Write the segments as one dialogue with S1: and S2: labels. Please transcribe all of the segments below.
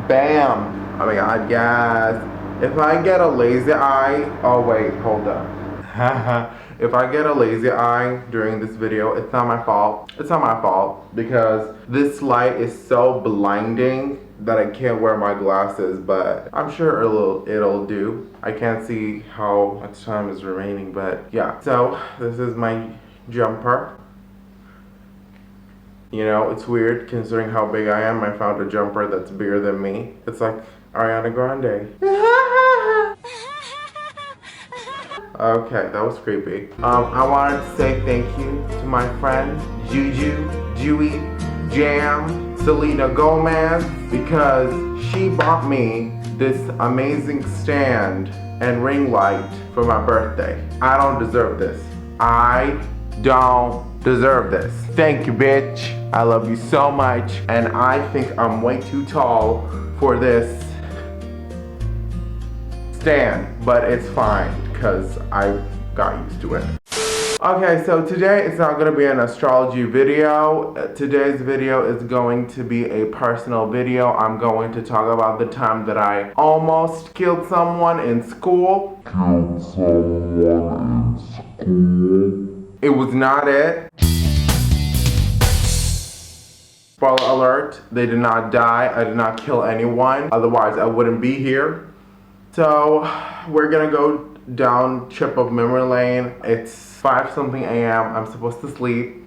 S1: Bam! Oh my god, yes. If I get a lazy eye, oh wait, hold up. If I get a lazy eye during this video, it's not my fault. It's not my fault because this light is so blinding that I can't wear my glasses, but I'm sure it'll do. I can't see how much time is remaining, but yeah. So this is my jumper. You know, it's weird considering how big I am. I found a jumper that's bigger than me. It's like Ariana Grande. Okay, that was creepy. I wanted to say thank you to my friend Juju, Dewey, Jam, Selena Gomez, because she bought me this amazing stand and ring light for my birthday. I don't deserve this. I don't deserve this. Thank you, bitch. I love you so much, and I think I'm way too tall for this stand, but it's fine because I got used to it. Okay, so today it's not going to be an astrology video. Today's video is going to be a personal video. I'm going to talk about the time that I almost killed someone in school. It was not it. Spoiler alert, they did not die. I did not kill anyone. Otherwise, I wouldn't be here. So, we're gonna go down trip of memory lane. It's 5-something a.m. I'm supposed to sleep.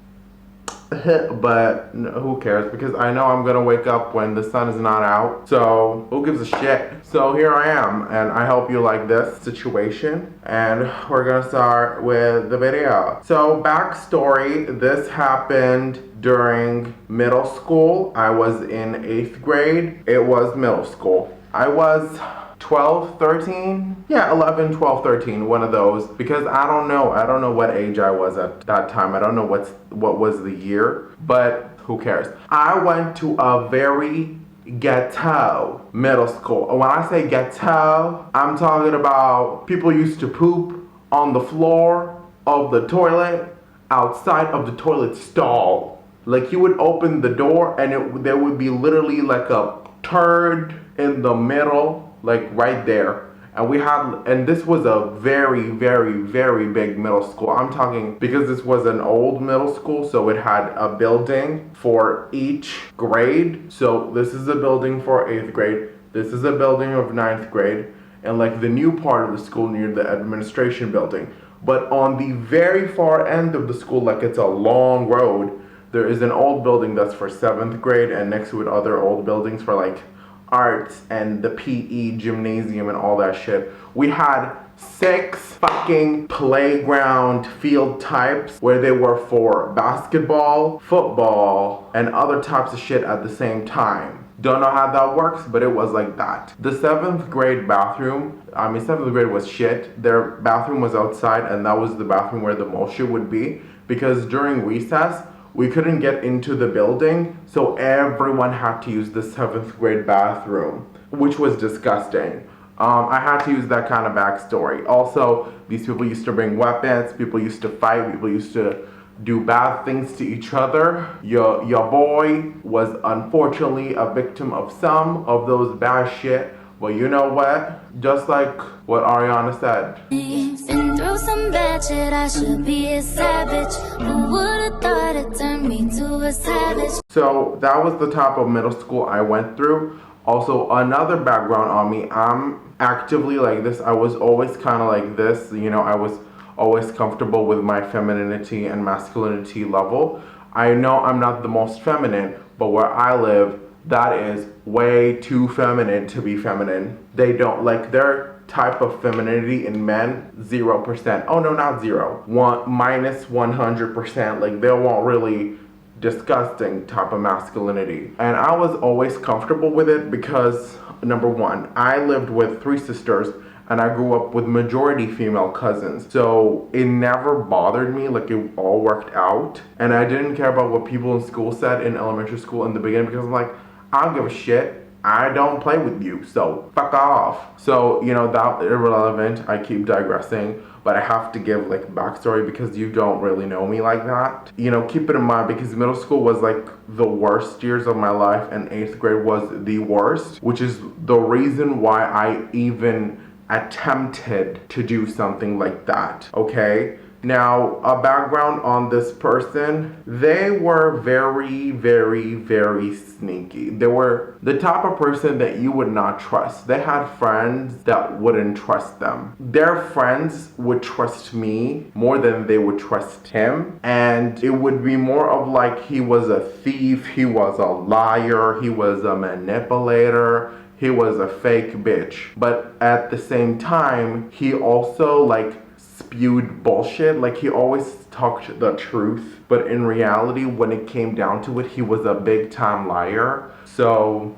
S1: But who cares? Because I know I'm gonna wake up when the sun is not out. So, who gives a shit? So, here I am. And I hope you like this situation. And we're gonna start with the video. So, backstory. This happened during middle school. I was in 8th grade. It was middle school. I was 12, 13? Yeah, 11, 12, 13, one of those. Because I don't know what age I was at that time. I don't know what was the year, but who cares? I went to a very ghetto middle school. When I say ghetto, I'm talking about people used to poop on the floor of the toilet, outside of the toilet stall. Like, you would open the door and there would be literally like a turd in the middle, like right there. And this was a very, very, very big middle school. I'm talking, because this was an old middle school, so it had a building for each grade. So this is a building for 8th grade. This is a building of 9th grade. And like the new part of the school near the administration building. But on the very far end of the school, like it's a long road, there is an old building that's for 7th grade, and next to it other old buildings for like arts and the PE gymnasium and all that shit. We had 6 fucking playground field types where they were for basketball, football, and other types of shit at the same time. Don't know how that works, but it was like that. The 7th grade bathroom, 7th grade was shit. Their bathroom was outside, and that was the bathroom where the most shit would be, because during recess, we couldn't get into the building, so everyone had to use the 7th grade bathroom, which was disgusting. I had to use that kind of backstory. Also, these people used to bring weapons, people used to fight, people used to do bad things to each other. Your boy was unfortunately a victim of some of those bad shit. But you know what? Just like what Ariana said. Been through some bad shit, I should be a savage. Who would've thought it turned me to a savage? So that was the top of middle school I went through. Also, another background on me, I'm actively like this. I was always kind of like this. You know, I was always comfortable with my femininity and masculinity level. I know I'm not the most feminine, but where I live, that is way too feminine to be feminine. They don't like their type of femininity in men, 0%. Oh no, not 0. Minus 100%. Like, they want really disgusting type of masculinity. And I was always comfortable with it because, number one, I lived with 3 sisters and I grew up with majority female cousins. So it never bothered me, like it all worked out. And I didn't care about what people in school said in elementary school in the beginning because I'm like, I don't give a shit. I don't play with you, so fuck off. So, you know, that irrelevant. I keep digressing, but I have to give like backstory because you don't really know me like that. You know, keep it in mind because middle school was like the worst years of my life and 8th grade was the worst, which is the reason why I even attempted to do something like that, okay? Now, a background on this person, they were very, very, very sneaky. They were the type of person that you would not trust. They had friends that wouldn't trust them. Their friends would trust me more than they would trust him. And it would be more of like he was a thief, he was a liar, he was a manipulator. He was a fake bitch. But at the same time, he also like spewed bullshit. Like he always talked the truth. But in reality, when it came down to it, he was a big time liar. So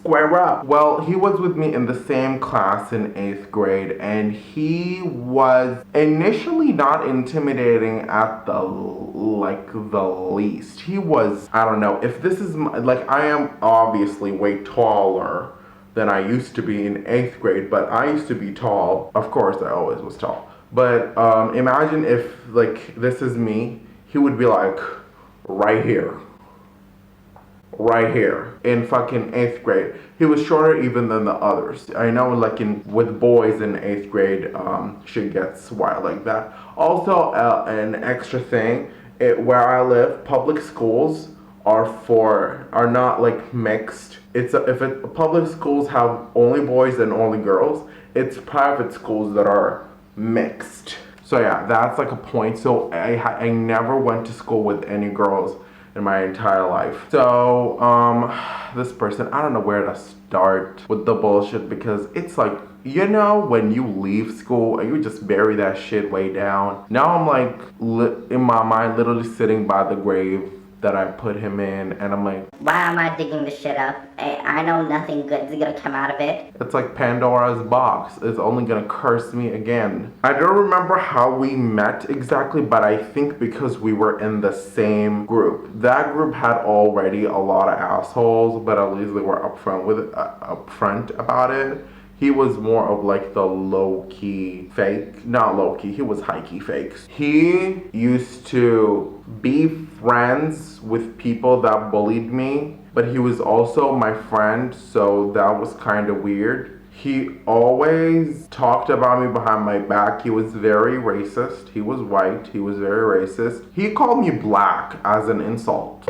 S1: square up. Well, he was with me in the same class in 8th grade and he was initially not intimidating at the least. He was, I don't know, if this is like I am obviously way taller than I used to be in 8th grade, but I used to be tall. Of course, I always was tall. But imagine if like this is me, he would be like right here in fucking 8th grade. He was shorter even than the others. I know like with boys in 8th grade, shit gets wild like that. Also, an extra thing, where I live, public schools are not like mixed. Public schools have only boys and only girls, it's private schools that are mixed. So yeah, that's like a point. So I never went to school with any girls in my entire life. So, this person, I don't know where to start with the bullshit because it's like, you know, when you leave school and you just bury that shit way down. Now I'm like, in my mind, literally sitting by the grave that I put him in, and I'm like,
S2: why am I digging this shit up? I know nothing good is gonna come out of it.
S1: It's like Pandora's box. It's only gonna curse me again. I don't remember how we met exactly, but I think because we were in the same group. That group had already a lot of assholes, but at least they were upfront about it. He was more of like the low-key fake. Not low-key, he was high-key fakes. He used to be friends with people that bullied me, but he was also my friend, so that was kind of weird. He always talked about me behind my back. He was very racist. He was white. He was very racist. He called me black as an insult.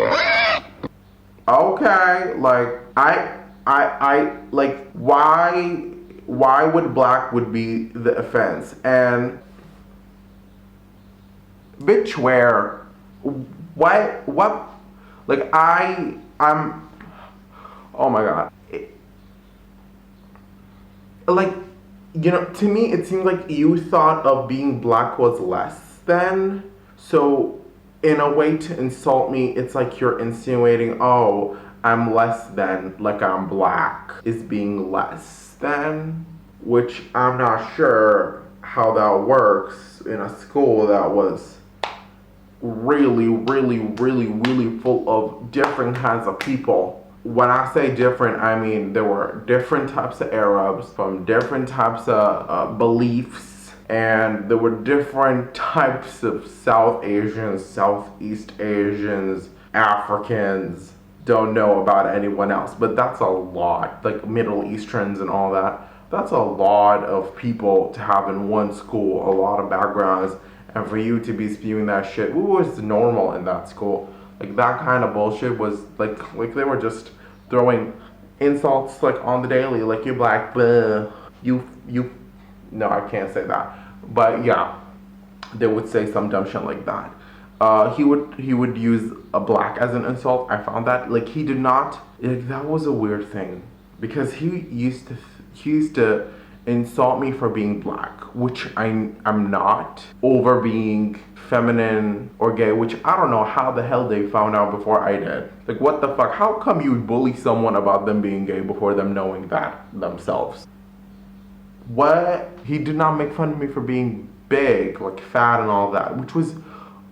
S1: Okay, like I like why would black would be the offense? And bitch, where? What? Like I'm. Oh my god. Like, you know, to me it seemed like you thought of being black was less than. So in a way to insult me, it's like you're insinuating, oh, I'm less than, like I'm black is being less than, which I'm not sure how that works in a school that was really full of different kinds of people. When I say different, I mean there were different types of Arabs from different types of beliefs, and there were different types of South Asians, Southeast Asians, Africans. Don't know about anyone else, but that's a lot. Like Middle Easterns and all that. That's a lot of people to have in one school, a lot of backgrounds, and for you to be spewing that shit, it was normal in that school. Like that kind of bullshit was like they were just throwing insults like on the daily, like you're black, bleh. you. No, I can't say that, but yeah, they would say some dumb shit like that. He would use a black as an insult. I found that like he did not. Like, that was a weird thing because he used to insult me for being black, which I'm not, over being feminine or gay, which I don't know how the hell they found out before I did. Like what the fuck? How come you bully someone about them being gay before them knowing that themselves? What? He did not make fun of me for being big, like fat and all that, which was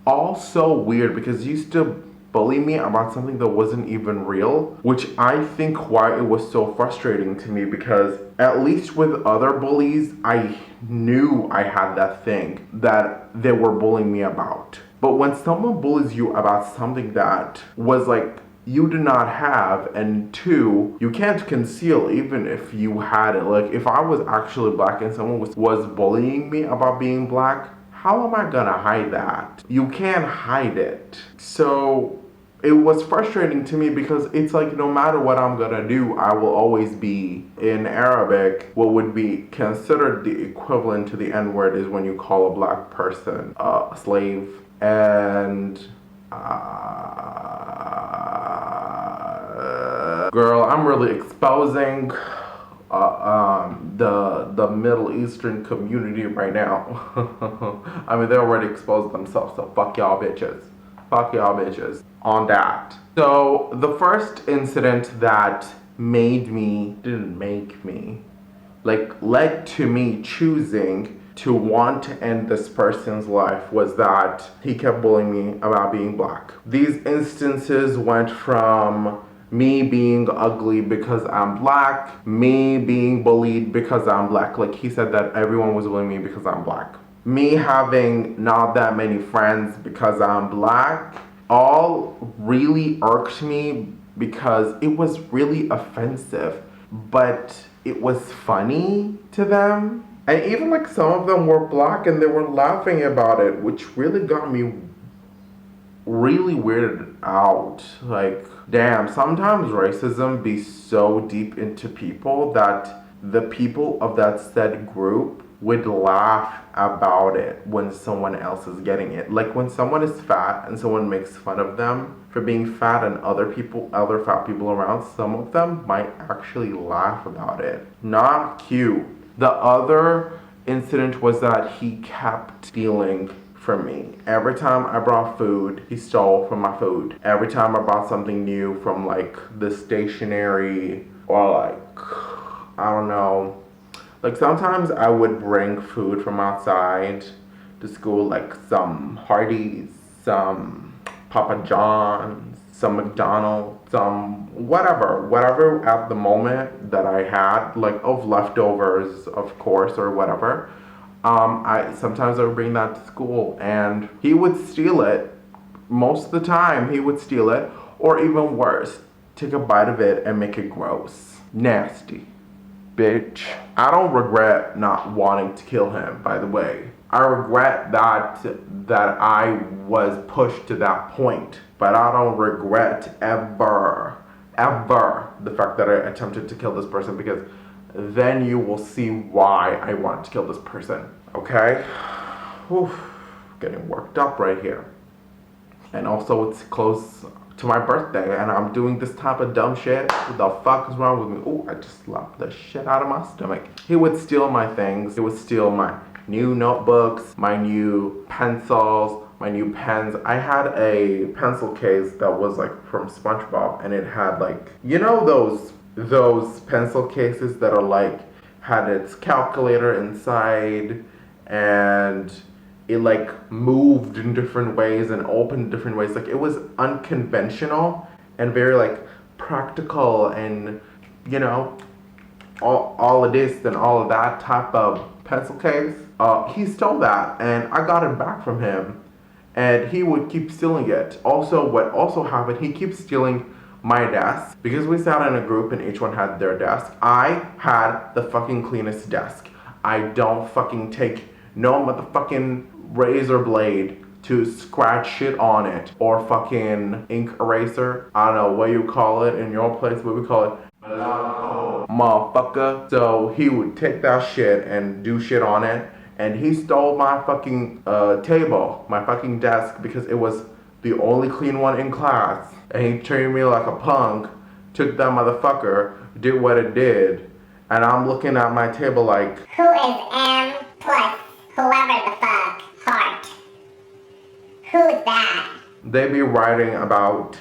S1: all so weird because he used to bully me about something that wasn't even real, which I think why it was so frustrating to me, because at least with other bullies, I knew I had that thing that they were bullying me about. But when someone bullies you about something that was like you do not have, and two, you can't conceal even if you had it. Like if I was actually black and someone was bullying me about being black, how am I gonna hide that? You can't hide it. So it was frustrating to me because it's like no matter what I'm gonna do, I will always be, in Arabic, what would be considered the equivalent to the N-word is when you call a black person a slave. And girl, I'm really exposing the Middle Eastern community right now. I mean, they already exposed themselves, so fuck y'all bitches. Fuck y'all bitches on that. So the first incident that didn't make me, like led to me choosing to want to end this person's life was that he kept bullying me about being black. These instances went from me being ugly because I'm black, me being bullied because I'm black. Like he said that everyone was bullying me because I'm black. Me having not that many friends because I'm black, all really irked me because it was really offensive, but it was funny to them. And even like some of them were black and they were laughing about it, which really got me really weirded out. Like, damn, sometimes racism be so deep into people that the people of that said group would laugh about it when someone else is getting it. Like when someone is fat and someone makes fun of them for being fat and other fat people around, some of them might actually laugh about it. Not cute. The other incident was that he kept stealing from me. Every time I brought food, he stole from my food. Every time I bought something new from like the stationery or like, I don't know, like sometimes I would bring food from outside to school, like some Hardee's, some Papa John's, some McDonald's, some whatever at the moment that I had, like of leftovers, of course, or whatever. I sometimes I would bring that to school, and he would steal it. Most of the time, he would steal it, or even worse, take a bite of it and make it gross, nasty, bitch. I don't regret not wanting to kill him. By the way, I regret that I was pushed to that point, but I don't regret ever the fact that I attempted to kill this person, because then you will see why I want to kill this person. Okay? Whew, getting worked up right here. And also it's close to my birthday and I'm doing this type of dumb shit. What the fuck is wrong with me? Oh, I just slapped the shit out of my stomach. He would steal my things. He would steal my new notebooks, my new pencils, my new pens. I had a pencil case that was like from SpongeBob, and it had like, you know those pencil cases that are like, had its calculator inside, and it like moved in different ways and opened in different ways. Like it was unconventional and very like practical, and you know, all of this and all of that type of pencil case. He stole that and I got it back from him, and he would keep stealing it. Also, what also happened, he keeps stealing my desk, because we sat in a group and each one had their desk. I had the fucking cleanest desk. I don't fucking take no motherfucking razor blade to scratch shit on it, or fucking ink eraser. I don't know what you call it in your place, what we call it. Motherfucker. So he would take that shit and do shit on it, and he stole my fucking table, my fucking desk, because it was the only clean one in class. And he treated me like a punk, took that motherfucker, did what it did, and I'm looking at my table like,
S2: Who is M plus whoever the fuck heart? Who's that?
S1: they be writing about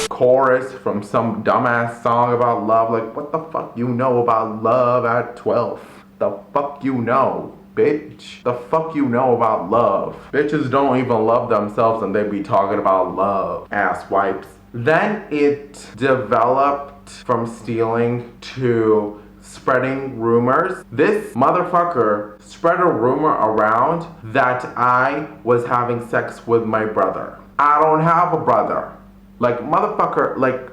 S1: chorus from some dumbass song about love. Like, what the fuck you know about love at 12? The fuck you know? Bitch, the fuck you know about love? Bitches don't even love themselves and they be talking about love. Ass wipes. Then it developed from stealing to spreading rumors. This motherfucker spread a rumor around that I was having sex with my brother. I don't have a brother. Like, motherfucker, like...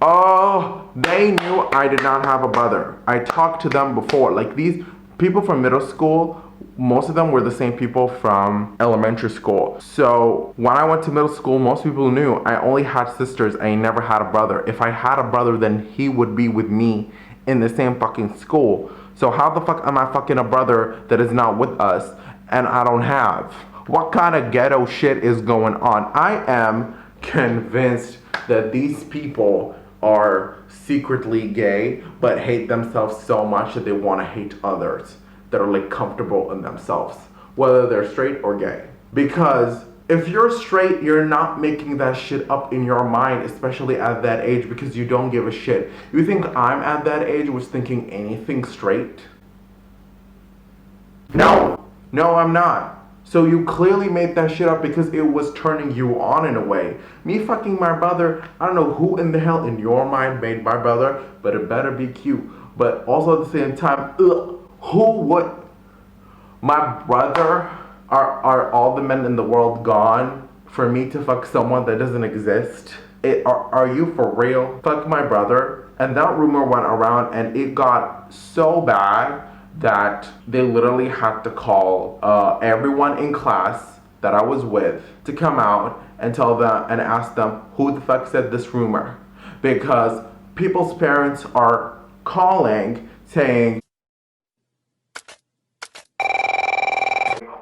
S1: Oh, they knew I did not have a brother. I talked to them before. Like, these people from middle school, most of them were the same people from elementary school. So when I went to middle school, most people knew I only had sisters. I never had a brother. If I had a brother, then he would be with me in the same fucking school. So how the fuck am I fucking a brother that is not with us and I don't have? What kind of ghetto shit is going on? I am convinced that these people are secretly gay but hate themselves so much that they want to hate others that are like comfortable in themselves, whether they're straight or gay. Because if you're straight, you're not making that shit up in your mind, especially at that age, because you don't give a shit. You think I'm at that age was thinking anything straight? No, I'm not. So you clearly made that shit up because it was turning you on in a way. Me fucking my brother, I don't know who in the hell in your mind made my brother, but it better be cute. But also at the same time, who would? My brother, are all the men in the world gone for me to fuck someone that doesn't exist? Are you for real? Fuck my brother. And that rumor went around and it got so bad that they literally had to call everyone in class that I was with to come out and tell them and ask them who the fuck said this rumor. Because people's parents are calling saying,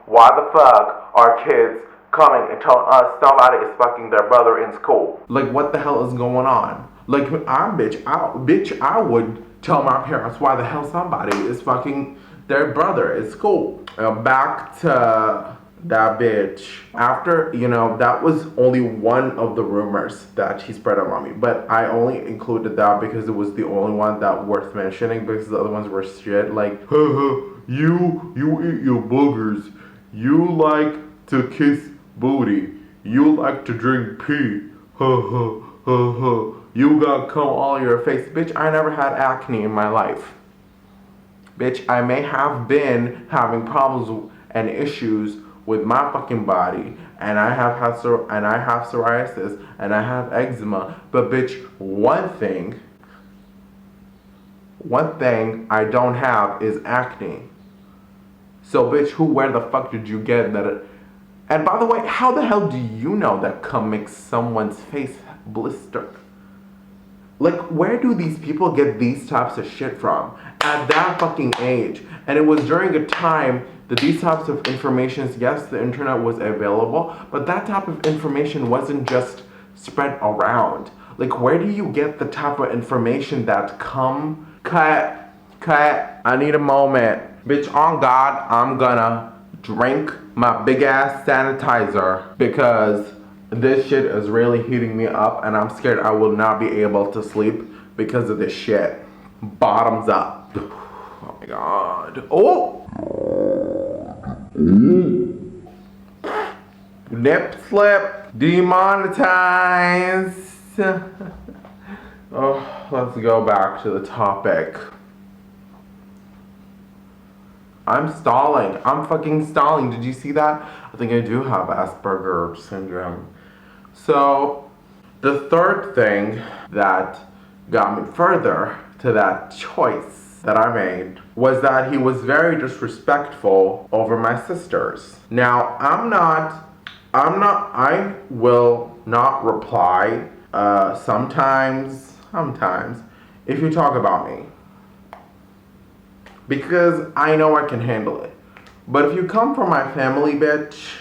S1: why the fuck are kids coming and telling us somebody is fucking their brother in school? Like, what the hell is going on? Like, I would tell my parents why the hell somebody is fucking their brother at school. Back to that bitch. After, that was only one of the rumors that he spread about me. But I only included that because it was the only one that worth mentioning, because the other ones were shit. Like, you eat your boogers. You like to kiss booty. You like to drink pee. You got cum all your face. Bitch, I never had acne in my life. Bitch, I may have been having problems and issues with my fucking body, and I have psoriasis, and I have eczema. But bitch, one thing I don't have is acne. So bitch, where the fuck did you get that? And by the way, how the hell do you know that cum makes someone's face blister? Like, where do these people get these types of shit from at that fucking age? And it was during a time that these types of information, yes, the internet was available, but that type of information wasn't just spread around. Like, where do you get the type of information that cut, I need a moment. Bitch, on God, I'm gonna drink my big ass sanitizer because this shit is really heating me up and I'm scared I will not be able to sleep because of this shit. Bottoms up. Oh my God. Oh! Nip slip. Demonetized. Oh, let's go back to the topic. I'm stalling. I'm fucking stalling. Did you see that? I think I do have Asperger syndrome. So, the third thing that got me further to that choice that I made was that he was very disrespectful over my sisters. Now, I will not reply sometimes, if you talk about me. Because I know I can handle it. But if you come from my family, bitch,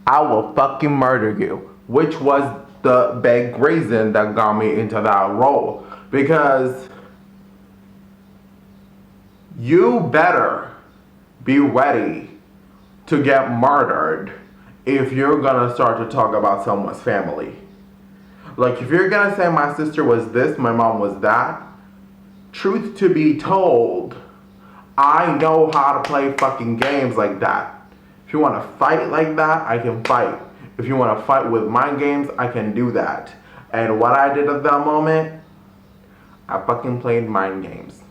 S1: I will fucking murder you. Which was the big reason that got me into that role. Because you better be ready to get murdered if you're gonna start to talk about someone's family. Like, if you're gonna say my sister was this, my mom was that, truth to be told, I know how to play fucking games like that. If you wanna fight like that, I can fight. If you wanna fight with mind games, I can do that. And what I did at that moment, I fucking played mind games.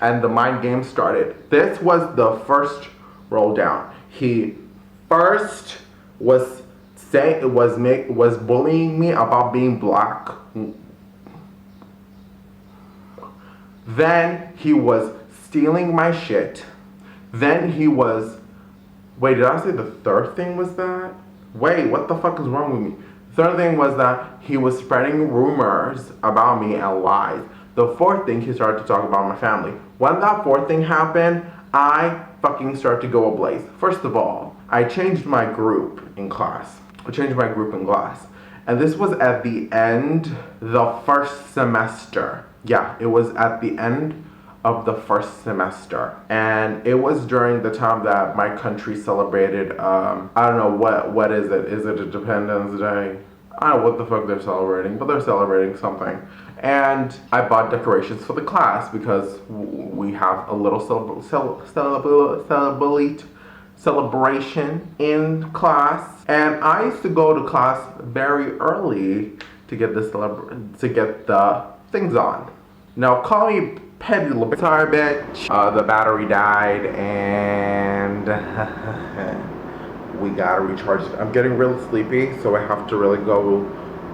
S1: And the mind game started. This was the first roll down. He first was bullying me about being black. Then he was stealing my shit. Then he was, wait, did I say the third thing was that? Wait, what the fuck is wrong with me? The third thing was that he was spreading rumors about me and lies. The fourth thing, he started to talk about my family. When that fourth thing happened, I fucking started to go ablaze. First of all, I changed my group in class. And this was at the end, the first semester. Yeah, it was at the end of the first semester. And it was during the time that my country celebrated, I don't know, what is it? Is it Independence Day? I don't know what the fuck they're celebrating, but they're celebrating something. And I bought decorations for the class because we have a little celebration in class. And I used to go to class very early to get the things on. Now call me petty little bitch. Sorry, bitch. The battery died and we gotta recharge it. I'm getting really sleepy, so I have to really go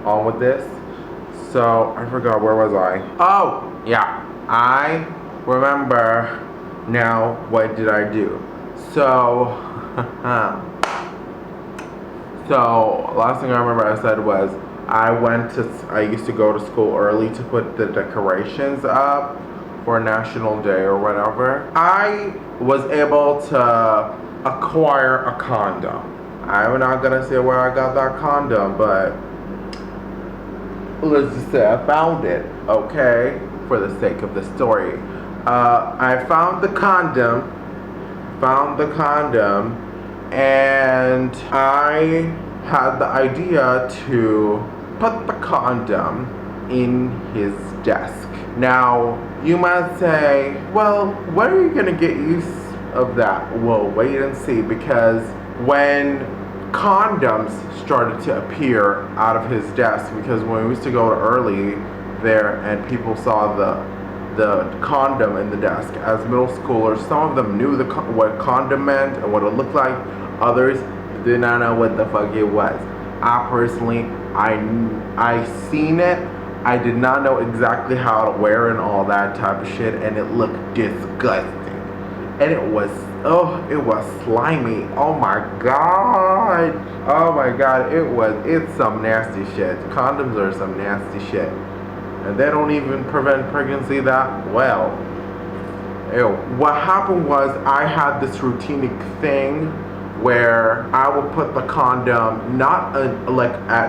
S1: on with this. So I forgot, where was I? Oh, yeah. I remember now. What did I do? So last thing I remember I said was I used to go to school early to put the decorations up for National Day or whatever. I was able to acquire a condom. I'm not gonna say where I got that condom, but let's just say I found it, okay? For the sake of the story. I found the condom, and I had the idea to put the condom in his desk. Now, you might say, well, when are you gonna get use of that? Well, wait and see, because when condoms started to appear out of his desk, because when we used to go early there and people saw the condom in the desk as middle schoolers, some of them knew what condom meant and what it looked like. Others did not know what the fuck it was. I personally, I seen it. I did not know exactly how to wear and all that type of shit, and it looked disgusting. And it was slimy. Oh my god. It's some nasty shit. Condoms are some nasty shit. And they don't even prevent pregnancy that well. Ew. What happened was I had this routinic thing where I would put the condom not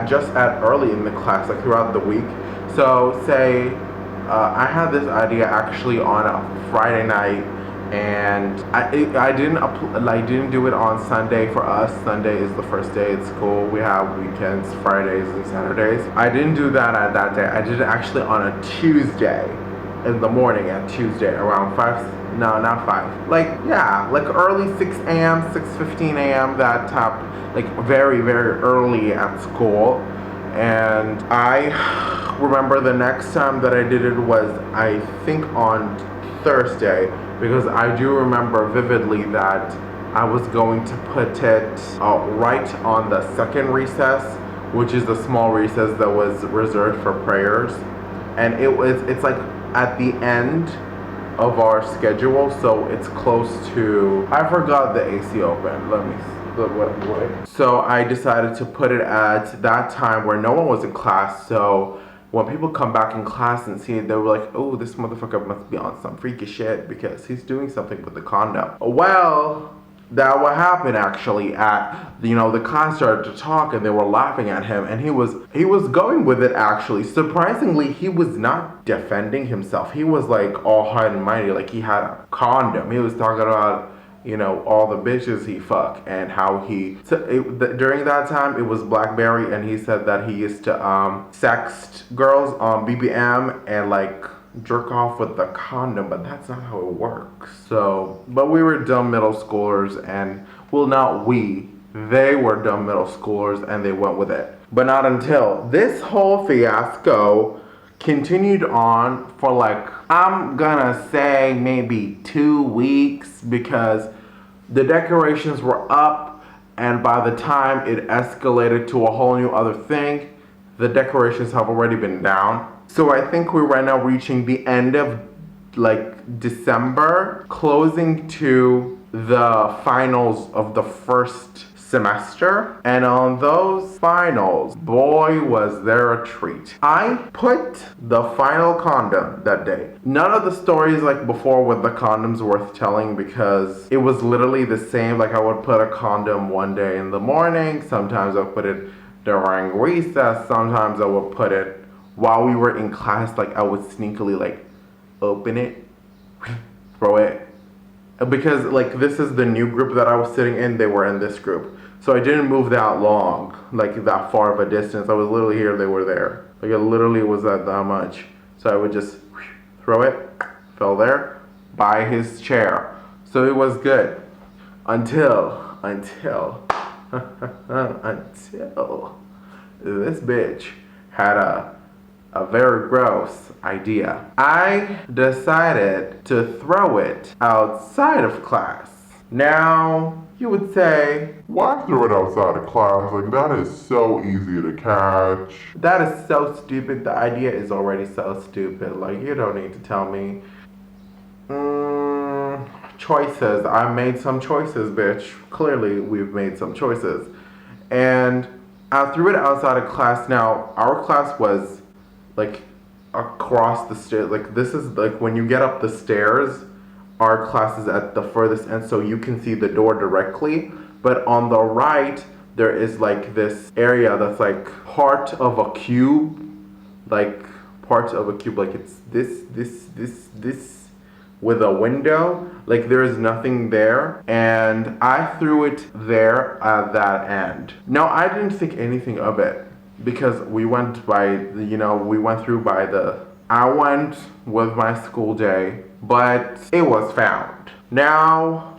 S1: just at early in the class, like throughout the week. So say I had this idea actually on a Friday night, and I didn't do it on Sunday. For us, Sunday is the first day at school. We have weekends, Fridays and Saturdays. I didn't do that at that day. I did it actually on a Tuesday in the morning, at Tuesday around 5. No, not 5. Like early 6 a.m., 6:15 a.m. That type, like very, very early at school. And I remember the next time that I did it was, I think, on Thursday, because I do remember vividly that I was going to put it right on the second recess, which is the small recess that was reserved for prayers. And it's like at the end of our schedule, so it's close to, I forgot the AC open. Let me wait. So I decided to put it at that time where no one was in class, so when people come back in class and see it, they were like, oh, this motherfucker must be on some freaky shit because he's doing something with the condom. Well, that what happened actually at the class started to talk and they were laughing at him, and he was going with it actually. Surprisingly, he was not defending himself. He was like all high and mighty, like he had a condom. He was talking about all the bitches he fucked and how during that time it was BlackBerry, and he said that he used to sext girls on BBM and like jerk off with the condom, but that's not how it works. So, but we were dumb middle schoolers, and well, not we, they were dumb middle schoolers, and they went with it. But not until this whole fiasco continued on for like, I'm gonna say maybe 2 weeks, because the decorations were up, and by the time it escalated to a whole new other thing, the decorations have already been down. So I think we're right now reaching the end of like December, closing to the finals of the first semester. And on those finals, boy, was there a treat. I put the final condom that day. None of the stories like before with the condoms worth telling, because it was literally the same. Like I would put a condom one day in the morning, sometimes I would put it during recess, sometimes I would put it while we were in class. Like I would sneakily like open it, throw it, because like this is the new group that I was sitting in. They were in this group, so I didn't move that long, like that far of a distance. I was literally here, they were there. Like it literally was that much. So I would just throw it, fell there by his chair. So it was good until this bitch had a very gross idea. I decided to throw it outside of class. Now, you would say,
S3: why throw it outside of class? Like, that is so easy to catch.
S1: that is so stupid. The idea is already so stupid. Like, you don't need to tell me. Choices. I made some choices, bitch. Clearly, we've made some choices. And I threw it outside of class. Now, our class was like across the stairs. Like this is like when you get up the stairs, our class is at the furthest end, so you can see the door directly. But on the right, there is like this area that's like part of a cube, like it's this with a window. Like there is nothing there, and I threw it there at that end. Now I didn't think anything of it, because we went I went with my school day, but it was found. Now,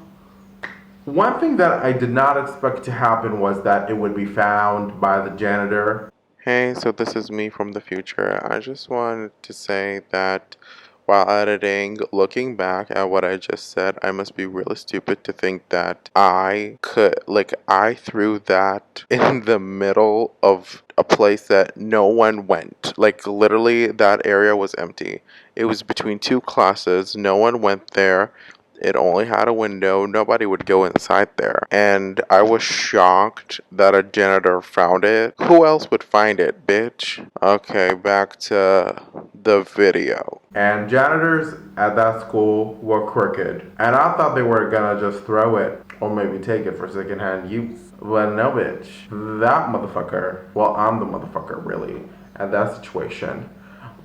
S1: one thing that I did not expect to happen was that it would be found by the janitor.
S4: Hey, so this is me from the future. I just wanted to say that while editing, looking back at what I just said, I must be really stupid to think that I threw that in the middle of a place that no one went. Like, literally, that area was empty. It was between two classes, no one went there. It only had a window. Nobody would go inside there. And I was shocked that a janitor found it. Who else would find it, bitch? Okay, back to the video.
S1: And janitors at that school were crooked. And I thought they were gonna just throw it or maybe take it for secondhand use. But no, bitch. That motherfucker, well, I'm the motherfucker really at that situation.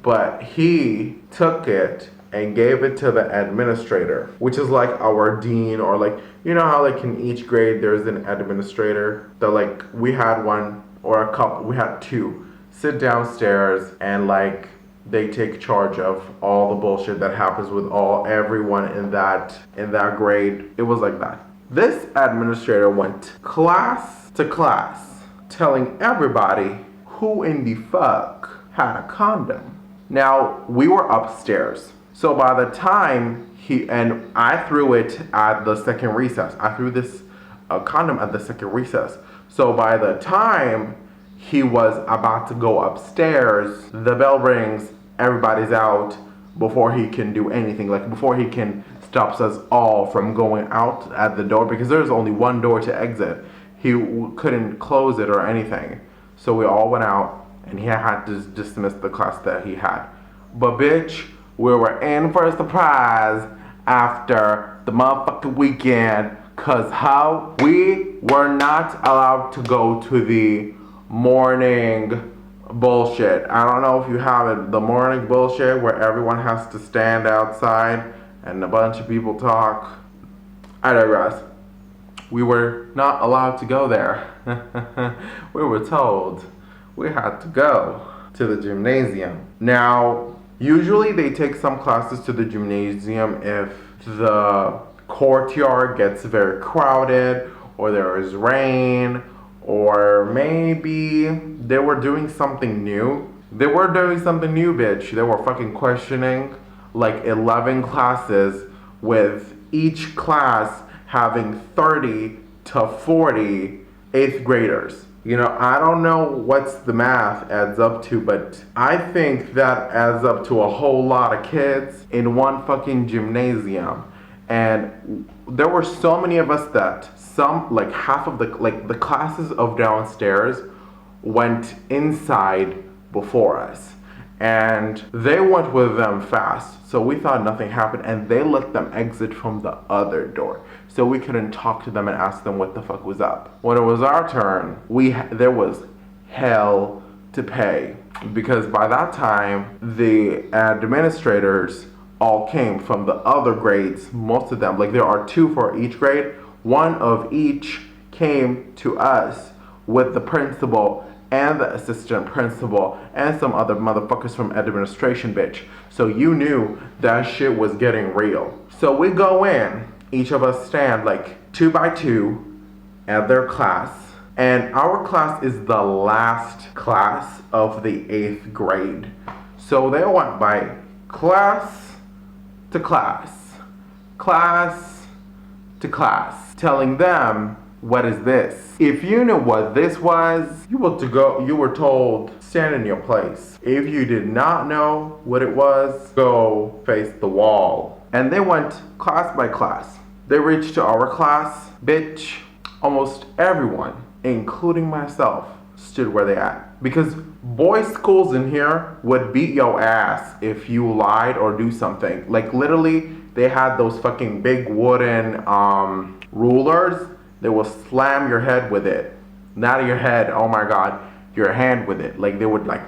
S1: But he took it and gave it to the administrator, which is like our dean, or like, you know how like in each grade there's an administrator. That like we had one or a couple, we had two sit downstairs and like they take charge of all the bullshit that happens with everyone in that grade. It was like that. This administrator went class to class telling everybody who in the fuck had a condom. Now, we were upstairs. So by the time I threw it at the second recess. I threw this condom at the second recess. So by the time he was about to go upstairs, the bell rings, everybody's out before he can do anything. Like before he can stop us all from going out at the door, because there's only one door to exit. He couldn't close it or anything. So we all went out and he had to dismiss the class that he had. But bitch, we were in for a surprise after the motherfucking weekend, Cause how we were not allowed to go to the morning bullshit. I don't know if you have it, the morning bullshit where everyone has to stand outside and a bunch of people talk. I digress. We were not allowed to go there. We were told we had to go to the gymnasium. Now, usually they take some classes to the gymnasium if the courtyard gets very crowded or there is rain or maybe they were doing something new. They were doing something new, bitch. They were fucking questioning like 11 classes with each class having 30 to 40 eighth graders. You know, I don't know what's the math adds up to, but I think that adds up to a whole lot of kids in one fucking gymnasium. And there were so many of us that some, like half of the classes of downstairs went inside before us. And they went with them fast, so we thought nothing happened, and they let them exit from the other door, so we couldn't talk to them and ask them what the fuck was up. When it was our turn, there was hell to pay, because by that time the administrators all came from the other grades. Most of them, like there are 2 for each grade, one of each came to us with the principal and the assistant principal and some other motherfuckers from administration, bitch. So you knew that shit was getting real. So we go in, each of us stand like 2 by 2 at their class, and our class is the last class of the 8th grade. So they went by class to class, class to class, telling them, what is this? If you knew what this was, you were told, stand in your place. If you did not know what it was, go face the wall. And they went class by class. They reached to our class, bitch, almost everyone, including myself, stood where they at. Because boys' schools in here would beat your ass if you lied or do something. Like literally, they had those fucking big wooden rulers. They will slam your head with it. Not your head, oh my god, your hand with it. Like they would like,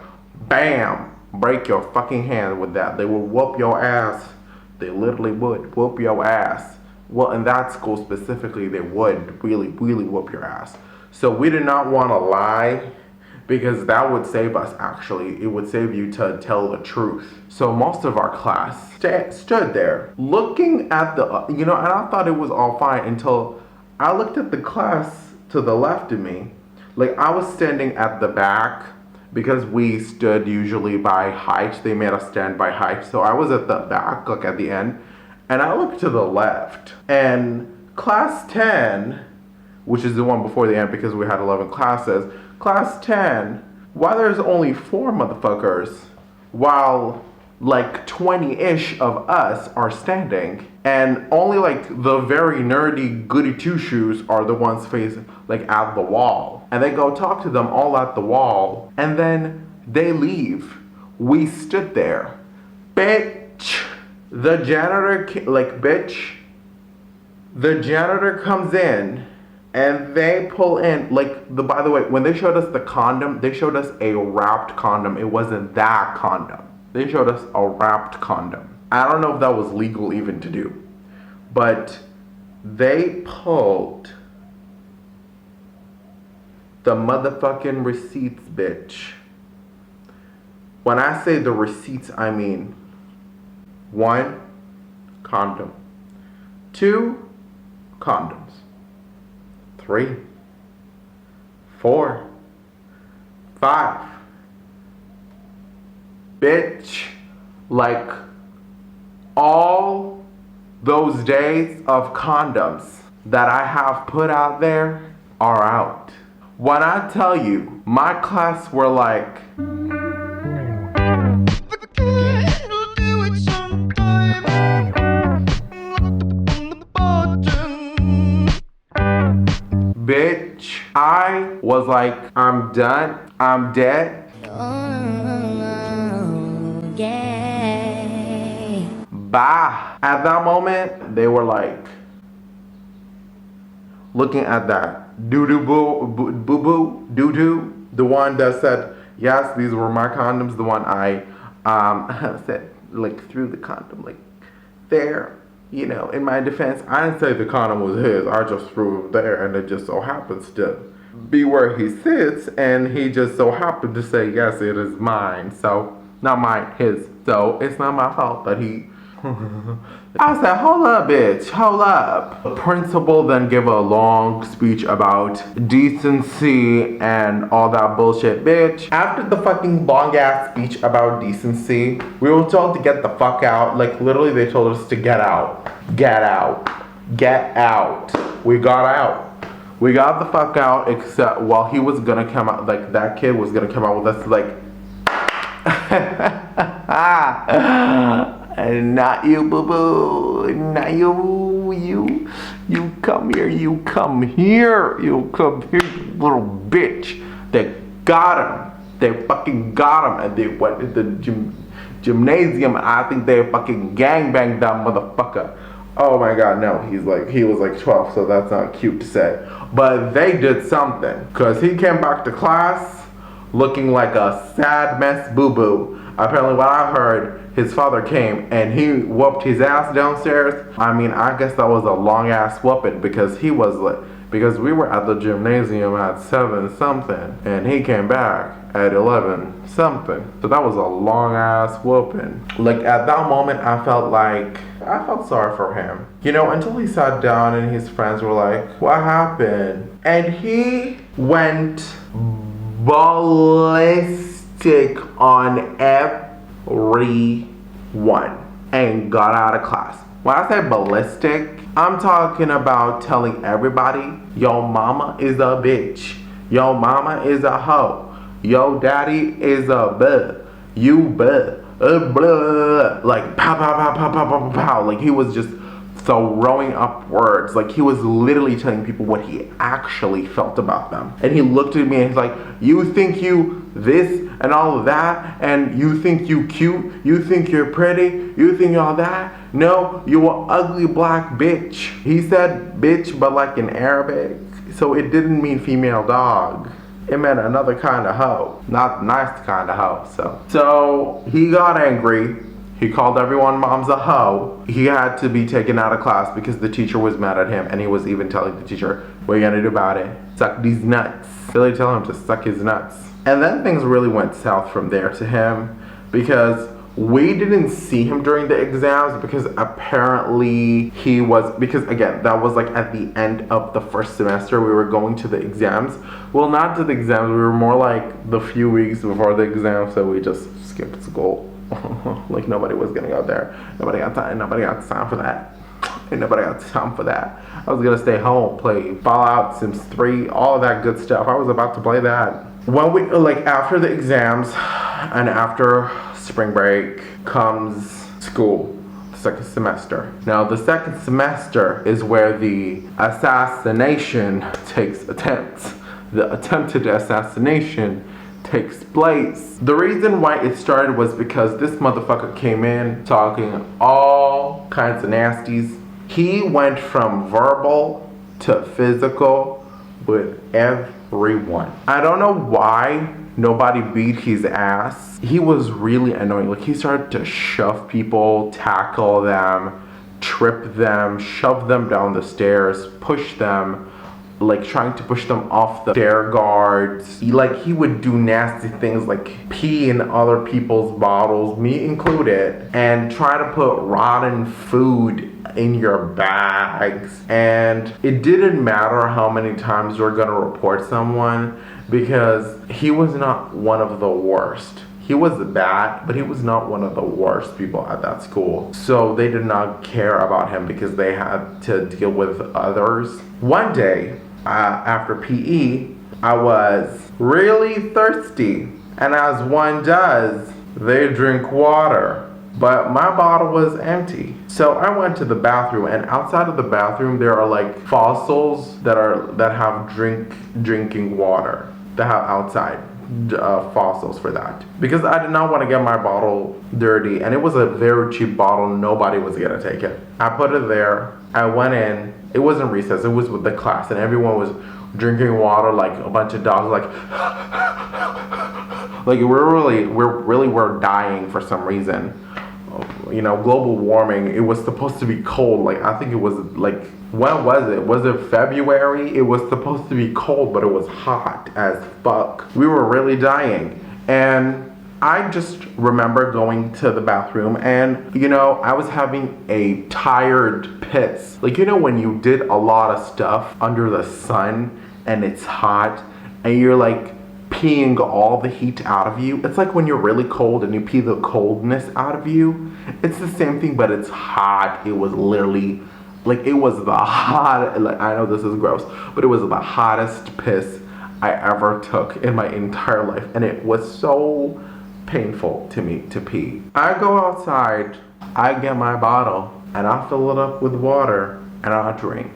S1: bam, break your fucking hand with that. They would whoop your ass. They literally would whoop your ass. Well, in that school specifically, they would really, really whoop your ass. So we did not want to lie, because that would save us actually. It would save you to tell the truth. So most of our class stood there looking at the, and I thought it was all fine until I looked at the class to the left of me. Like I was standing at the back because we stood usually by height. They made us stand by height. So I was at the back, like at the end. And I looked to the left. And class 10, which is the one before the end because we had 11 classes. Class 10, why there's only 4 motherfuckers while like 20-ish of us are standing, and only like the very nerdy goody two-shoes are the ones facing like at the wall, and they go talk to them all at the wall, and then they leave. We stood there, bitch. The janitor the janitor comes in, and they pull in, by the way, when they showed us the condom, they showed us a wrapped condom. It wasn't that condom. They showed us a wrapped condom. I don't know if that was legal even to do, but they pulled the motherfucking receipts, bitch. When I say the receipts, I mean 1 condom, 2 condoms, 3, 4, 5. Bitch, like all those days of condoms that I have put out there are out. When I tell you, my class were like, bitch, I was like, I'm done, I'm dead. Bye. At that moment, they were like, looking at that doo-doo, the one that said, yes, these were my condoms, the one I said, like, threw the condom, like, there. You know, in my defense, I didn't say the condom was his. I just threw it there, and it just so happens to be where he sits, and he just so happened to say, yes, it is mine. So, not mine, his. So, it's not my fault that he... I said, hold up, bitch, hold up. The principal then gave a long speech about decency and all that bullshit, bitch. After the fucking long ass speech about decency, we were told to get the fuck out. Like, literally, they told us to get out. Get out. Get out. We got out. We got the fuck out, except while he was gonna come out, like, that kid was gonna come out with us, like, and not you, boo-boo, not you come here, you come here, you little bitch. They got him, they fucking got him, and they went to the gymnasium, and I think they fucking gangbanged that motherfucker. Oh my god, no, he was like 12, so that's not cute to say. But they did something, because he came back to class looking like a sad mess boo-boo. Apparently what I heard, his father came and he whooped his ass downstairs. I mean, I guess that was a long ass whooping because he was like, because we were at the gymnasium at 7 something and he came back at 11 something. So that was a long ass whooping. Like at that moment I felt sorry for him. You know, until he sat down and his friends were like, what happened? And he went ballistic on everyone and got out of class. When I say ballistic, I'm talking about telling everybody, yo mama is a bitch, yo mama is a hoe, yo daddy is a buh, you buh, blah, like pow pow pow pow pow pow pow. Like he was just throwing up words. Like he was literally telling people what he actually felt about them. And he looked at me and he's like, you think you this and all of that, and you think you cute, you think you're pretty, you think all that? No, you an ugly black bitch. He said bitch, but like in Arabic, so it didn't mean female dog. It meant another kind of hoe, not the nice kind of hoe. So he got angry. He called everyone mom's a hoe. He had to be taken out of class because the teacher was mad at him, and he was even telling the teacher, what are you gonna do about it? Suck these nuts. Really telling him to suck his nuts. And then things really went south from there to him because we didn't see him during the exams because apparently he was, because again, that was like at the end of the first semester we were going to the exams. Well, not to the exams, we were more like the few weeks before the exams, so we just skipped school. Like nobody was gonna go there. Nobody got time for that. Ain't nobody got time for that. I was gonna stay home, play Fallout, Sims 3, all of that good stuff. I was about to play that. When we, like after the exams and after spring break comes school, the second semester. Now the second semester is where the assassination takes attempts. The attempted assassination takes place. The reason why it started was because this motherfucker came in talking all kinds of nasties. He went from verbal to physical with everyone. I don't know why nobody beat his ass. He was really annoying. Like he started to shove people, tackle them, trip them, shove them down the stairs, push them, like trying to push them off the stair guards. Like he would do nasty things like pee in other people's bottles, me included, and try to put rotten food in your bags. And it didn't matter how many times you're gonna report someone because he was not one of the worst. He was bad, but he was not one of the worst people at that school. So they did not care about him because they had to deal with others. One day, after PE, I was really thirsty. And as one does, they drink water. But my bottle was empty. So I went to the bathroom, and outside of the bathroom there are like fossils that have drinking water. That have outside fossils for that. Because I did not want to get my bottle dirty, and it was a very cheap bottle. Nobody was gonna take it. I put it there. I went in. It wasn't recess, it was with the class, and everyone was drinking water like a bunch of dogs, like like we're dying for some reason. You know, global warming, it was supposed to be cold. Like, I think it was like, when was it? Was it February? It was supposed to be cold, but it was hot as fuck. We were really dying. And I just remember going to the bathroom and, you know, I was having a tired piss. Like, you know, when you did a lot of stuff under the sun and it's hot and you're like peeing all the heat out of you. It's like when you're really cold and you pee the coldness out of you. It's the same thing, but it's hot. It was literally, like, it was the hot, like, I know this is gross, but it was the hottest piss I ever took in my entire life. And it was so painful to me to pee. I go outside, I get my bottle, and I fill it up with water, and I drink.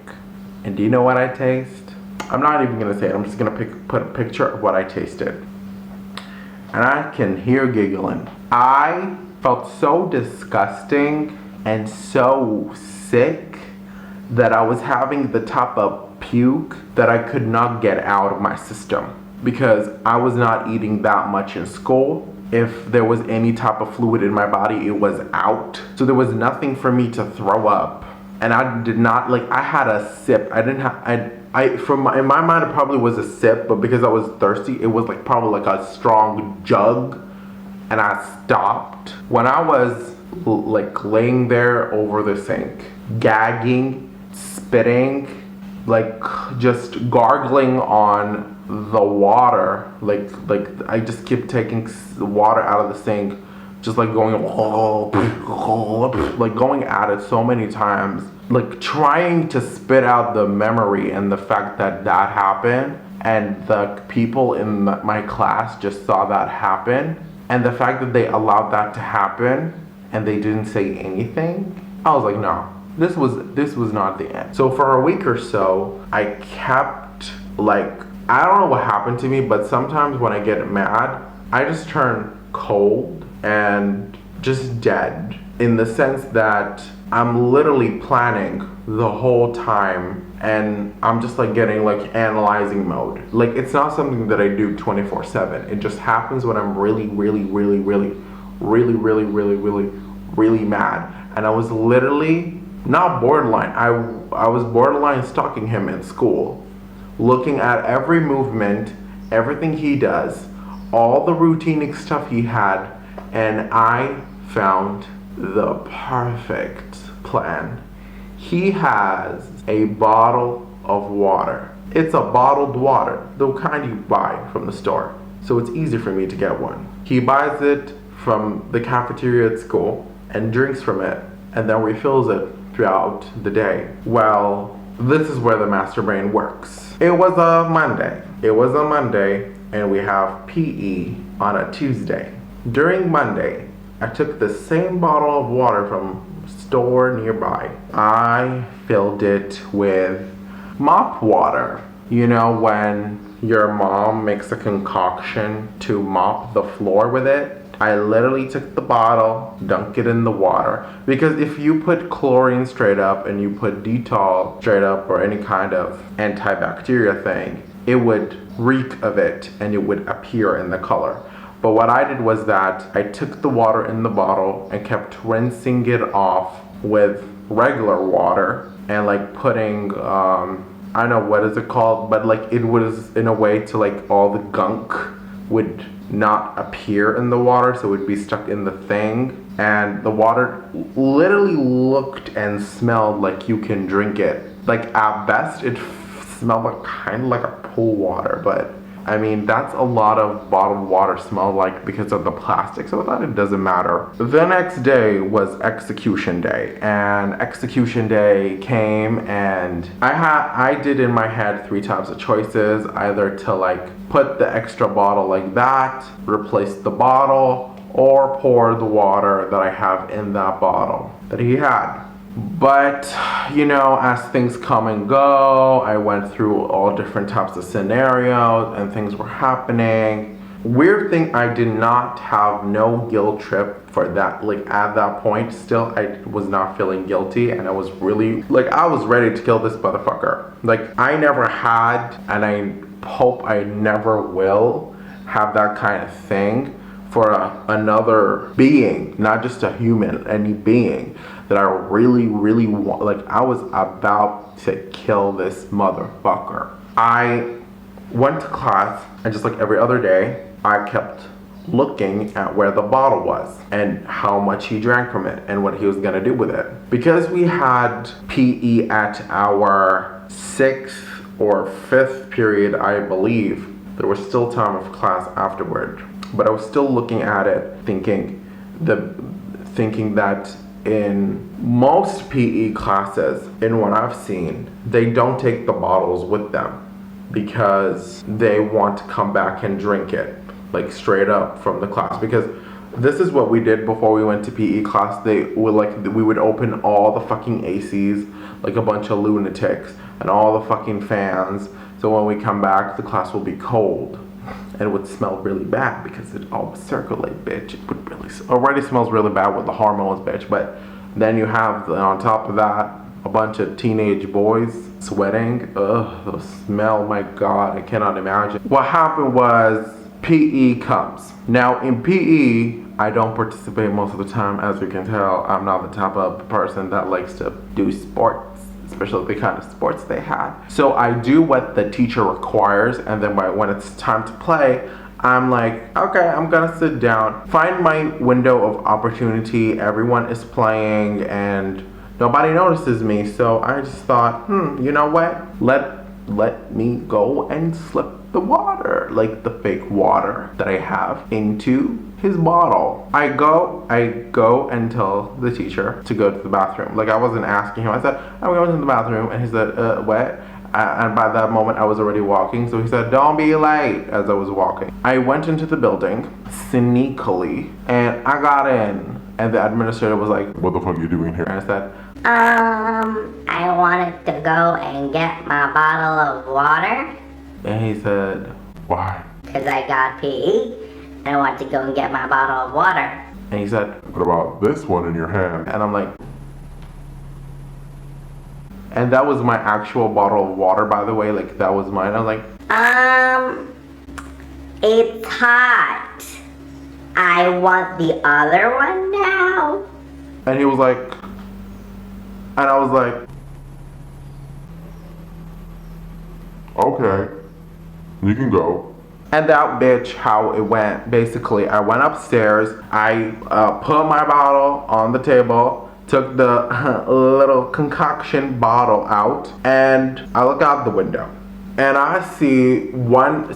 S1: And do you know what I taste? I'm not even gonna say it, I'm just gonna put a picture of what I tasted. And I can hear giggling. I felt so disgusting and so sick that I was having the type of puke that I could not get out of my system because I was not eating that much in school. If there was any type of fluid in my body, it was out. So there was nothing for me to throw up. And I did not, like, I had a sip. I didn't have, in my mind, it probably was a sip, but because I was thirsty, it was like probably like a strong jug. And I stopped. When I was like laying there over the sink, gagging, spitting, like just gargling on the water, like I just kept taking water out of the sink, just like going like going at it so many times, like trying to spit out the memory and the fact that that happened, and the people in my class just saw that happen, and the fact that they allowed that to happen and they didn't say anything. I was like, no, this was not the end. So for a week or so, I kept, like, I don't know what happened to me, but sometimes when I get mad, I just turn cold and just dead, in the sense that I'm literally planning the whole time and I'm just like getting like analyzing mode. Like, it's not something that I do 24/7. It just happens when I'm really mad. And I was literally not borderline. I was borderline stalking him in school, looking at every movement, everything he does, all the routine stuff he had, and I found the perfect plan. He has a bottle of water. It's a bottled water, the kind you buy from the store. So it's easy for me to get one. He buys it from the cafeteria at school and drinks from it and then refills it throughout the day. Well, this is where the master brain works. It was a Monday and we have PE on a Tuesday. During Monday, I took the same bottle of water from store nearby. I filled it with mop water. You know when your mom makes a concoction to mop the floor with it? I literally took the bottle, dunked it in the water. Because if you put chlorine straight up and you put Dettol straight up or any kind of antibacterial thing, it would reek of it and it would appear in the color. But what I did was that I took the water in the bottle and kept rinsing it off with regular water and like putting, I don't know what is it called, but like it was in a way to like all the gunk would not appear in the water, so it would be stuck in the thing. And the water literally looked and smelled like you can drink it. Like at best, it smelled like kind of like a pool water, but I mean, that's a lot of bottled water smell like because of the plastic, so I thought it doesn't matter. The next day was execution day, and execution day came and I did in my head 3 types of choices, either to like put the extra bottle like that, replace the bottle, or pour the water that I have in that bottle that he had. But, you know, as things come and go, I went through all different types of scenarios and things were happening. Weird thing, I did not have no guilt trip for that. Like at that point, still I was not feeling guilty, and I was really like I was ready to kill this motherfucker. Like I never had, and I hope I never will have that kind of thing for another being, not just a human, any being that I really, really want. Like I was about to kill this motherfucker. I went to class, and just like every other day, I kept looking at where the bottle was and how much he drank from it and what he was gonna do with it. Because we had PE at our 6th or 5th period, I believe, there was still time of class afterward. But I was still looking at it, thinking that in most PE classes, in what I've seen, they don't take the bottles with them because they want to come back and drink it, like straight up from the class. Because this is what we did before we went to PE class. We would open all the fucking ACs like a bunch of lunatics and all the fucking fans. So when we come back, the class will be cold. And it would smell really bad because it all would circulate, bitch. It would really already smells really bad with the hormones, bitch. But then you have on top of that a bunch of teenage boys sweating. Ugh, the smell, my God, I cannot imagine. What happened was PE comes. Now in PE, I don't participate most of the time, as you can tell. I'm not the type of person that likes to do sports, especially the kind of sports they had. So I do what the teacher requires, and then when it's time to play, I'm like, okay, I'm gonna sit down, find my window of opportunity. Everyone is playing and nobody notices me. So I just thought, you know what? Let me go and slip the water, like the fake water that I have, into his bottle. I go and tell the teacher to go to the bathroom. Like I wasn't asking him. I said, I'm going to the bathroom, and he said, what? And by that moment I was already walking, so he said, don't be late, as I was walking. I went into the building sneakily, and I got in, and the administrator was like,
S3: What the fuck are you doing here?
S1: and I said,
S2: I wanted to go and get my bottle of water.
S1: and he said,
S3: Why?
S2: Because I got PE. And I wanted to go and get my bottle of water.
S1: and he said,
S3: What about this one in your hand?
S1: and I'm like, and that was my actual bottle of water, by the way. Like that was mine. I was like,
S2: It's hot. I want the other one now.
S1: and he was like, and I was like,
S3: Okay, you can go.
S1: and that bitch, how it went. Basically, I went upstairs. I put my bottle on the table, took the little concoction bottle out, and I look out the window, and I see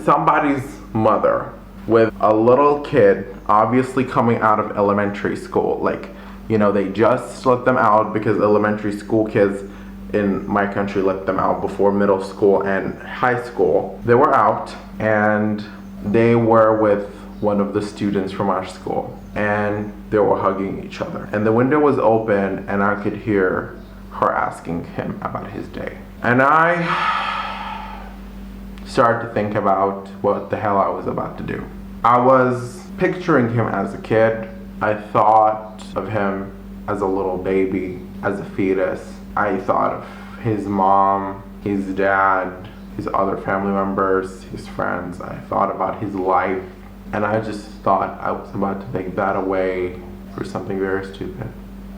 S1: somebody's mother with a little kid, obviously coming out of elementary school. Like, you know, they just let them out because elementary school kids in my country let them out before middle school and high school. They were out, and they were with one of the students from our school, and they were hugging each other. And the window was open, and I could hear her asking him about his day. And I started to think about what the hell I was about to do. I was picturing him as a kid. I thought of him as a little baby, as a fetus. I thought of his mom, his dad, his other family members, his friends. I thought about his life, and I just thought I was about to take that away for something very stupid.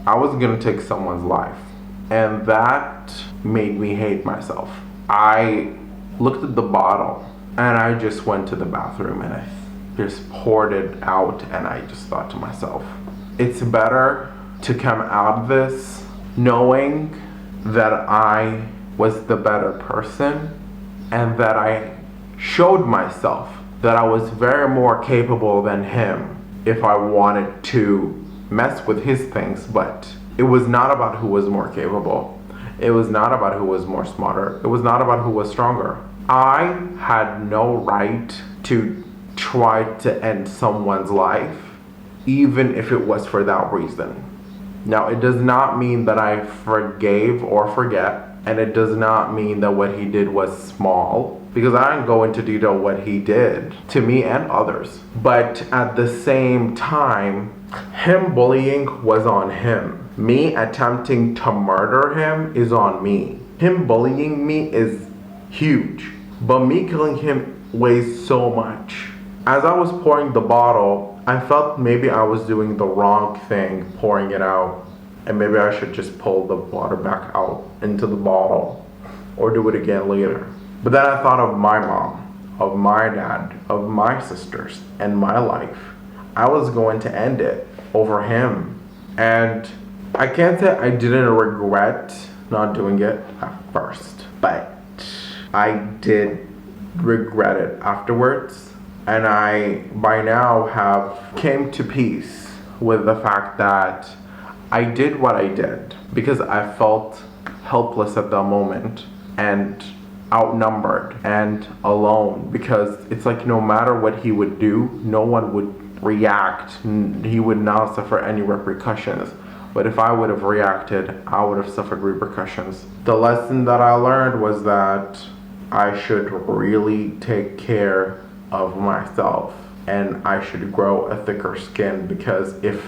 S1: I was gonna take someone's life, and that made me hate myself. I looked at the bottle, and I just went to the bathroom, and I just poured it out, and I just thought to myself, it's better to come out of this knowing that I was the better person, and that I showed myself that I was very more capable than him if I wanted to mess with his things. But it was not about who was more capable. It was not about who was more smarter. It was not about who was stronger. I had no right to try to end someone's life, even if it was for that reason. Now, it does not mean that I forgave or forget. And it does not mean that what he did was small, because I didn't go into detail what he did to me and others. But at the same time, him bullying was on him. Me attempting to murder him is on me. Him bullying me is huge, but me killing him weighs so much. As I was pouring the bottle, I felt maybe I was doing the wrong thing pouring it out, and maybe I should just pull the water back out into the bottle or do it again later. But then I thought of my mom, of my dad, of my sisters, and my life. I was going to end it over him. And I can't say I didn't regret not doing it at first, but I did regret it afterwards. And I, by now, have came to peace with the fact that I did what I did because I felt helpless at that moment and outnumbered and alone, because it's like no matter what he would do, no one would react. He would not suffer any repercussions. But if I would have reacted, I would have suffered repercussions. The lesson that I learned was that I should really take care of myself, and I should grow a thicker skin, because if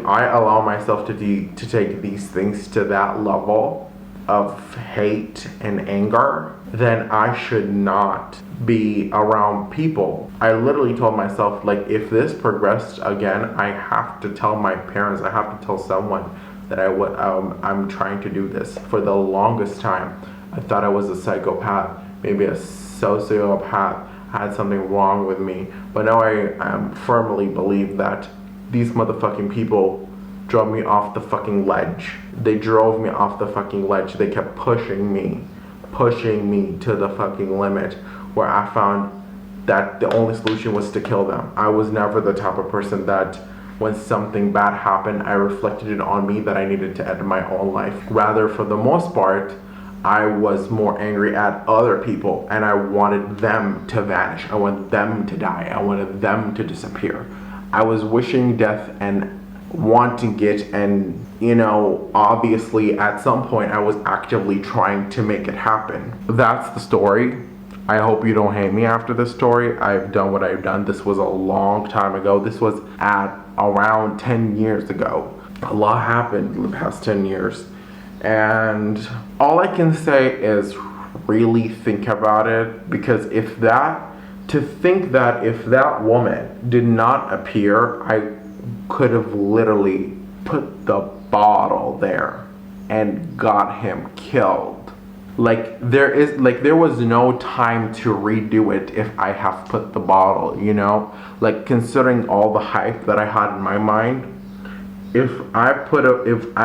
S1: I allow myself to take these things to that level of hate and anger, then I should not be around people. I literally told myself, like, if this progressed again, I have to tell my parents, I have to tell someone that I'm trying to do this. For the longest time, I thought I was a psychopath, maybe a sociopath, had something wrong with me. But now I firmly believe that these motherfucking people drove me off the fucking ledge. They drove me off the fucking ledge. They kept pushing me to the fucking limit, where I found that the only solution was to kill them. I was never the type of person that when something bad happened, I reflected it on me that I needed to end my own life. Rather, for the most part, I was more angry at other people, and I wanted them to vanish. I wanted them to die. I wanted them to disappear. I was wishing death and wanting it, and obviously at some point I was actively trying to make it happen. That's the story. I hope you don't hate me after this story. I've done what I've done. This was a long time ago. This was at around 10 years ago. A lot happened in the past 10 years. And all I can say is really think about it, because if that woman did not appear, I could have literally put the bottle there and got him killed. There was no time to redo it if I have put the bottle, considering all the hype that I had in my mind. If I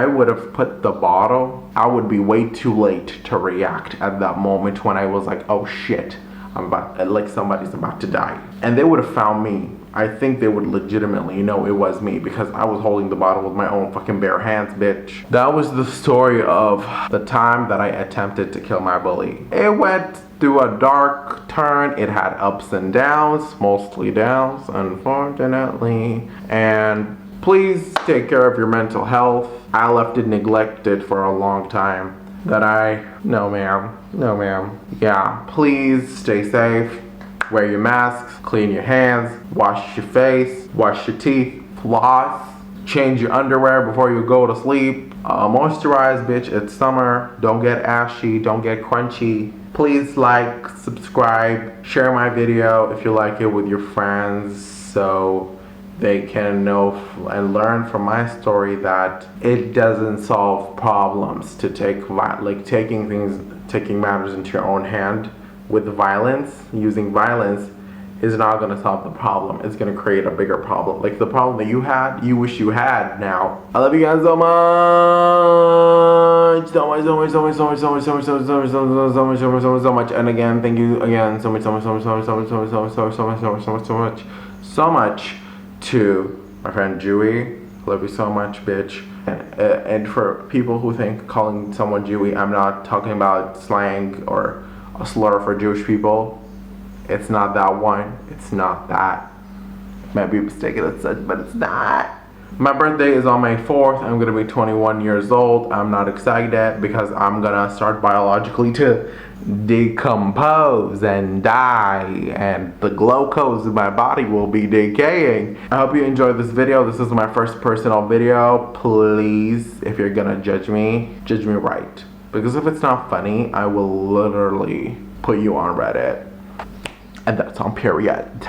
S1: would have put the bottle, I would be way too late to react at that moment when I was like, oh shit, somebody's about to die. And they would have found me. I think they would legitimately know it was me, because I was holding the bottle with my own fucking bare hands, bitch. That was the story of the time that I attempted to kill my bully. It went through a dark turn. It had ups and downs, mostly downs, unfortunately. And please take care of your mental health. I left it neglected for a long time. No ma'am. Yeah, please stay safe. Wear your masks, clean your hands, wash your face, wash your teeth, floss, change your underwear before you go to sleep. Moisturize, bitch, it's summer. Don't get ashy, don't get crunchy. Please like, subscribe, share my video if you like it with your friends, so they can know and learn from my story that it doesn't solve problems to taking matters into your own hand with violence. Using violence is not going to solve the problem. It's going to create a bigger problem. Like the problem that you wish you had now. I love you guys so much. And again, thank you again so much to my friend Jewy. Love you so much, bitch. And for people who think calling someone Jewy, I'm not talking about slang or a slur for Jewish people. It's not that one. It's not that. Might be mistaken as such, but it's not. My birthday is on May 4th. I'm gonna be 21 years old. I'm not excited because I'm gonna start biologically to decompose and die, and the glucose in my body will be decaying. I hope you enjoyed this video. This is my first personal video. Please, if you're gonna judge me right. Because if it's not funny, I will literally put you on Reddit. And that's on period.